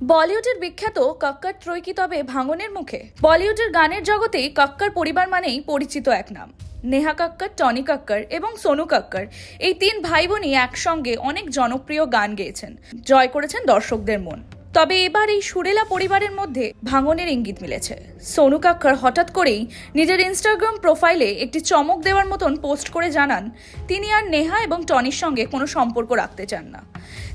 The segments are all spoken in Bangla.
বলিউডের বিখ্যাত কক্কর ত্রয়ী তবে ভাঙনের মুখে। বলিউডের গানের জগতেই কক্কর পরিবার মানেই পরিচিত এক নাম। নেহা কক্কর, টনি কক্কর এবং সোনু কক্কর, এই তিন ভাই বোনই একসঙ্গে অনেক জনপ্রিয় গান গেয়েছেন, জয় করেছেন দর্শকদের মন। তবে এবার এই সুরেলা পরিবারের মধ্যে ভাঙনের ইঙ্গিত মিলেছে। সোনু কক্কর হঠাৎ করেই নিজের ইনস্টাগ্রাম প্রোফাইলে একটি চমক দেওয়ার মতন পোস্ট করে জানান তিনি আর নেহা এবং টনির সঙ্গে কোনো সম্পর্ক রাখতে চান না।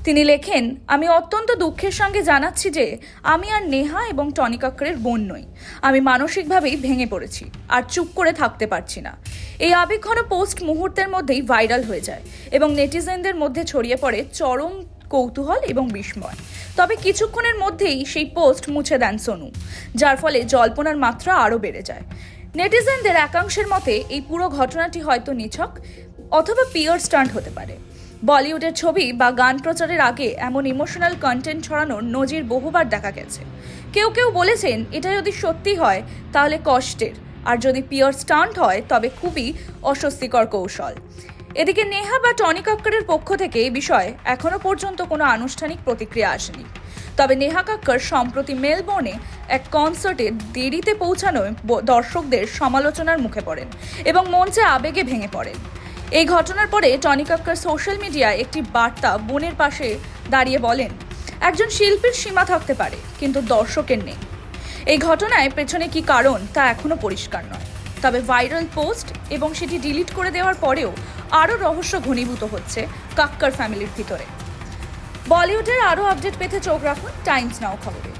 তিনি লেখেন, আমি অত্যন্ত দুঃখের সঙ্গে জানাচ্ছি যে আমি আর নেহা এবং টনি কক্করের বোন নই। আমি মানসিকভাবেই ভেঙে পড়েছি আর চুপ করে থাকতে পারছি না। এই আবেগঘন পোস্ট মুহূর্তের মধ্যেই ভাইরাল হয়ে যায় এবং নেটিজেনদের মধ্যে ছড়িয়ে পড়ে চরম কৌতূহল এবং বিস্ময়। তবে কিছুক্ষণের মধ্যেই সেই পোস্ট মুছে দেন সোনু, যার ফলে জল্পনার মাত্রা আরও বেড়ে যায়। নেটিজেনদের একাংশের মতে এই পুরো ঘটনাটি হয়তো নিছক অথবা পিওর স্টান্ট হতে পারে। বলিউডের ছবি বা গান প্রচারের আগে এমন ইমোশনাল কন্টেন্ট ছড়ানোর নজির বহুবার দেখা গেছে। কেউ কেউ বলেছেন এটা যদি সত্যি হয় তাহলে কষ্টের, আর যদি পিওর স্টান্ট হয় তবে খুবই অস্বস্তিকর কৌশল। এদিকে নেহা বা টনি কক্করের পক্ষ থেকে এই বিষয়ে এখনো পর্যন্ত কোনো আনুষ্ঠানিক প্রতিক্রিয়া আসেনি। তবে নেহা কক্কর সম্প্রতি মেলবোর্নে এক কনসার্টে দেরিতে পৌঁছানোয় দর্শকদের সমালোচনার মুখে পড়েন এবং মঞ্চে আবেগে ভেঙে পড়েন। এই ঘটনার পরে টনি কক্কর সোশ্যাল মিডিয়ায় একটি বার্তা বোনের পাশে দাঁড়িয়ে বলেন, একজন শিল্পীর সীমা থাকতে পারে কিন্তু দর্শকের নেই। এই ঘটনায় পেছনে কি কারণ তা এখনো পরিষ্কার নয়। তবে ভাইরাল পোস্ট এবং সেটি ডিলিট করে দেওয়ার পরেও আরও রহস্য ঘনীভূত হচ্ছে কক্কর ফ্যামিলির ভিতরে। বলিউডের আরও আপডেট পেতে চোখ রাখুন টাইমস নাও খবরে।